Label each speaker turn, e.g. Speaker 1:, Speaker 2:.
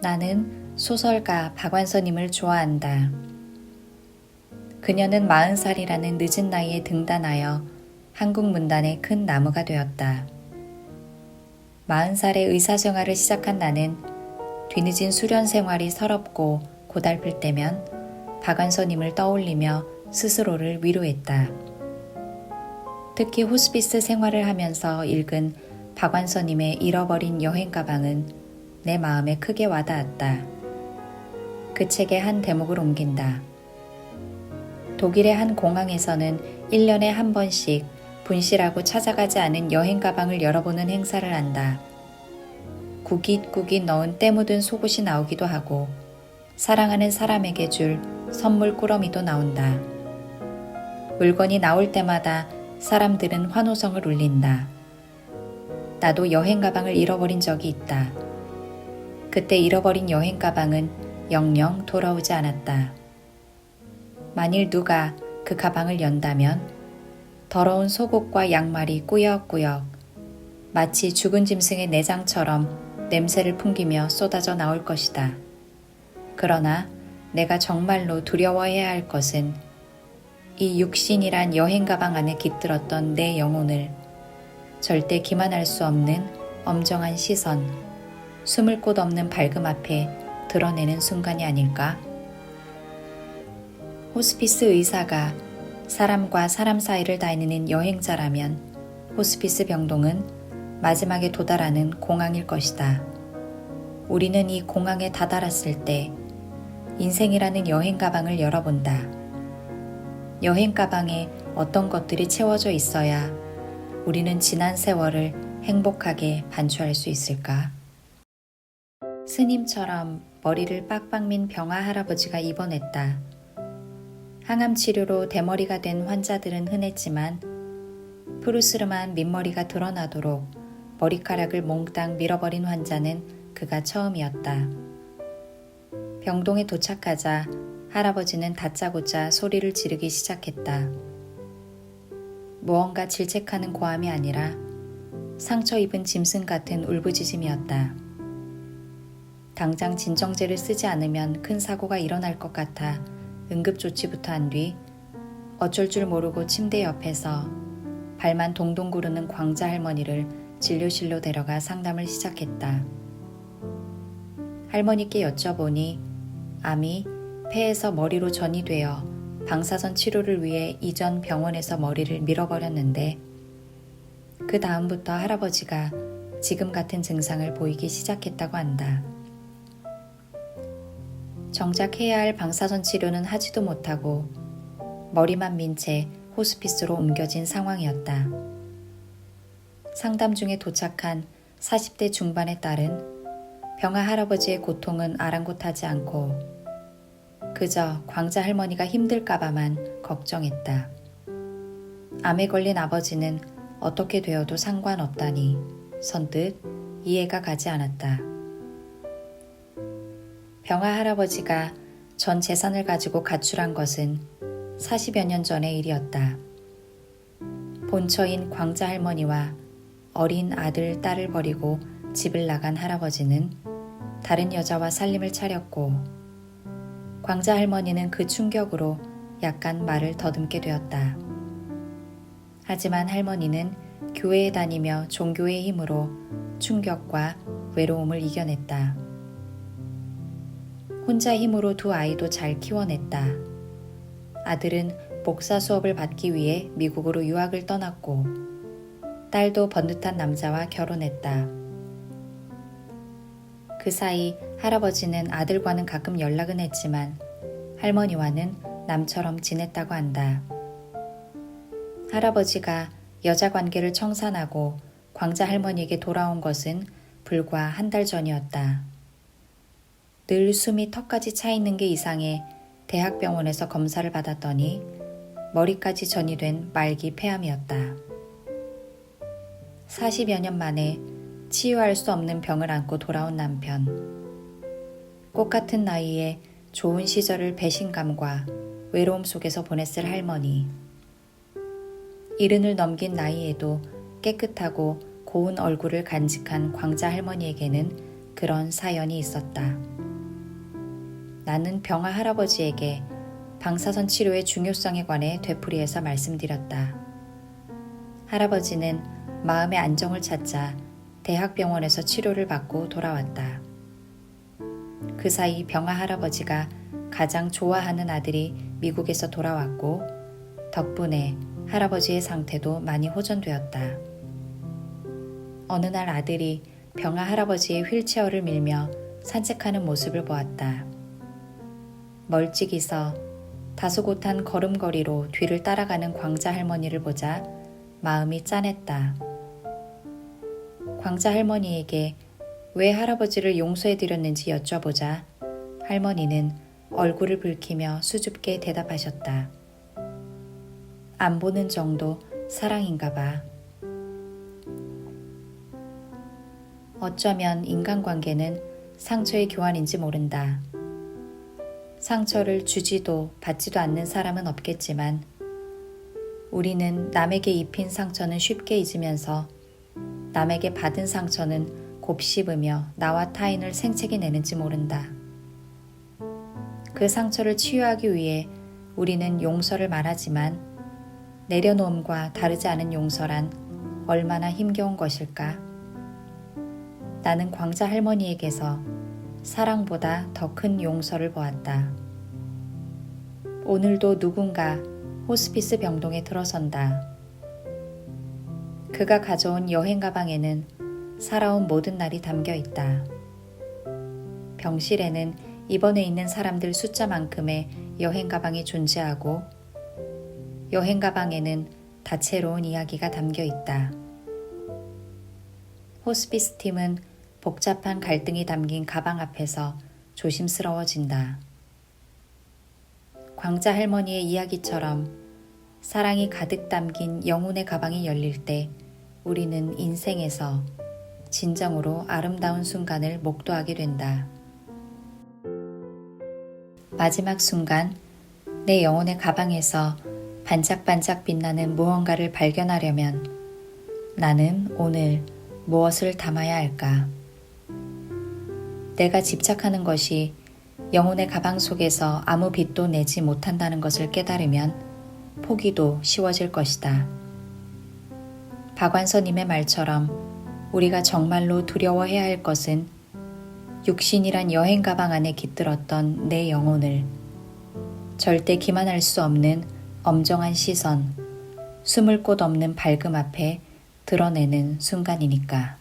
Speaker 1: 나는 소설가 박완서님을 좋아한다. 그녀는 40살이라는 늦은 나이에 등단하여 한국 문단의 큰 나무가 되었다. 40살에 의사생활을 시작한 나는 뒤늦은 수련 생활이 서럽고 고달플 때면 박완서님을 떠올리며 스스로를 위로했다. 특히 호스피스 생활을 하면서 읽은 박완서님의 잃어버린 여행 가방은 내 마음에 크게 와닿았다. 그 책의 한 대목을 옮긴다. 독일의 한 공항에서는 1년에 한 번씩 분실하고 찾아가지 않은 여행 가방을 열어보는 행사를 한다. 구깃구깃 넣은 때 묻은 속옷이 나오기도 하고 사랑하는 사람에게 줄 선물 꾸러미도 나온다. 물건이 나올 때마다 사람들은 환호성을 울린다. 나도 여행 가방을 잃어버린 적이 있다. 그때 잃어버린 여행 가방은 영영 돌아오지 않았다. 만일 누가 그 가방을 연다면 더러운 속옷과 양말이 꾸역꾸역 마치 죽은 짐승의 내장처럼 냄새를 풍기며 쏟아져 나올 것이다. 그러나 내가 정말로 두려워해야 할 것은 이 육신이란 여행 가방 안에 깃들었던 내 영혼을 절대 기만할 수 없는 엄정한 시선, 숨을 곳 없는 밝음 앞에 드러내는 순간이 아닐까? 호스피스 의사가 사람과 사람 사이를 다니는 여행자라면 호스피스 병동은 마지막에 도달하는 공항일 것이다. 우리는 이 공항에 다다랐을 때 인생이라는 여행 가방을 열어본다. 여행 가방에 어떤 것들이 채워져 있어야 우리는 지난 세월을 행복하게 반추할 수 있을까? 스님처럼 머리를 빡빡 민 병아 할아버지가 입원했다. 항암 치료로 대머리가 된 환자들은 흔했지만 푸르스름한 밑머리가 드러나도록 머리카락을 몽땅 밀어버린 환자는 그가 처음이었다. 병동에 도착하자 할아버지는 다짜고짜 소리를 지르기 시작했다. 무언가 질책하는 고함이 아니라 상처 입은 짐승 같은 울부짖음이었다. 당장 진정제를 쓰지 않으면 큰 사고가 일어날 것 같아 응급조치부터 한 뒤 어쩔 줄 모르고 침대 옆에서 발만 동동 구르는 광자 할머니를 진료실로 데려가 상담을 시작했다. 할머니께 여쭤보니 암이 폐에서 머리로 전이되어 방사선 치료를 위해 이전 병원에서 머리를 밀어버렸는데 그 다음부터 할아버지가 지금 같은 증상을 보이기 시작했다고 한다. 정작 해야 할 방사선 치료는 하지도 못하고 머리만 민 채 호스피스로 옮겨진 상황이었다. 상담 중에 도착한 40대 중반의 딸은 병아 할아버지의 고통은 아랑곳하지 않고 그저 광자 할머니가 힘들까봐만 걱정했다. 암에 걸린 아버지는 어떻게 되어도 상관없다니 선뜻 이해가 가지 않았다. 병아 할아버지가 전 재산을 가지고 가출한 것은 40여 년 전의 일이었다. 본처인 광자 할머니와 어린 아들, 딸을 버리고 집을 나간 할아버지는 다른 여자와 살림을 차렸고 광자 할머니는 그 충격으로 약간 말을 더듬게 되었다. 하지만 할머니는 교회에 다니며 종교의 힘으로 충격과 외로움을 이겨냈다. 혼자 힘으로 두 아이도 잘 키워냈다. 아들은 목사 수업을 받기 위해 미국으로 유학을 떠났고 딸도 번듯한 남자와 결혼했다. 그 사이 할아버지는 아들과는 가끔 연락은 했지만 할머니와는 남처럼 지냈다고 한다. 할아버지가 여자 관계를 청산하고 광자 할머니에게 돌아온 것은 불과 한 달 전이었다. 늘 숨이 턱까지 차 있는 게 이상해 대학병원에서 검사를 받았더니 머리까지 전이된 말기 폐암이었다. 40여 년 만에 치유할 수 없는 병을 안고 돌아온 남편. 꽃 같은 나이에 좋은 시절을 배신감과 외로움 속에서 보냈을 할머니. 70을 넘긴 나이에도 깨끗하고 고운 얼굴을 간직한 광자 할머니에게는 그런 사연이 있었다. 나는 병아 할아버지에게 방사선 치료의 중요성에 관해 되풀이해서 말씀드렸다. 할아버지는 마음의 안정을 찾자 대학병원에서 치료를 받고 돌아왔다. 그 사이 병아 할아버지가 가장 좋아하는 아들이 미국에서 돌아왔고 덕분에 할아버지의 상태도 많이 호전되었다. 어느 날 아들이 병아 할아버지의 휠체어를 밀며 산책하는 모습을 보았다. 멀찍이 서 다소곳한 걸음걸이로 뒤를 따라가는 광자 할머니를 보자 마음이 짠했다. 광자 할머니에게 왜 할아버지를 용서해드렸는지 여쭤보자 할머니는 얼굴을 붉히며 수줍게 대답하셨다. 안 보는 정도 사랑인가 봐. 어쩌면 인간관계는 상처의 교환인지 모른다. 상처를 주지도 받지도 않는 사람은 없겠지만 우리는 남에게 입힌 상처는 쉽게 잊으면서 남에게 받은 상처는 곱씹으며 나와 타인을 생채기 내는지 모른다. 그 상처를 치유하기 위해 우리는 용서를 말하지만 내려놓음과 다르지 않은 용서란 얼마나 힘겨운 것일까? 나는 광자 할머니에게서 사랑보다 더 큰 용서를 보았다. 오늘도 누군가 호스피스 병동에 들어선다. 그가 가져온 여행 가방에는 살아온 모든 날이 담겨 있다. 병실에는 입원해 있는 사람들 숫자만큼의 여행 가방이 존재하고 여행 가방에는 다채로운 이야기가 담겨 있다. 호스피스 팀은 복잡한 갈등이 담긴 가방 앞에서 조심스러워진다. 광자 할머니의 이야기처럼 사랑이 가득 담긴 영혼의 가방이 열릴 때 우리는 인생에서 진정으로 아름다운 순간을 목도하게 된다. 마지막 순간 내 영혼의 가방에서 반짝반짝 빛나는 무언가를 발견하려면 나는 오늘 무엇을 담아야 할까? 내가 집착하는 것이 영혼의 가방 속에서 아무 빛도 내지 못한다는 것을 깨달으면 포기도 쉬워질 것이다. 박완서님의 말처럼 우리가 정말로 두려워해야 할 것은 육신이란 여행 가방 안에 깃들었던 내 영혼을 절대 기만할 수 없는 엄정한 시선, 숨을 곳 없는 밝음 앞에 드러내는 순간이니까.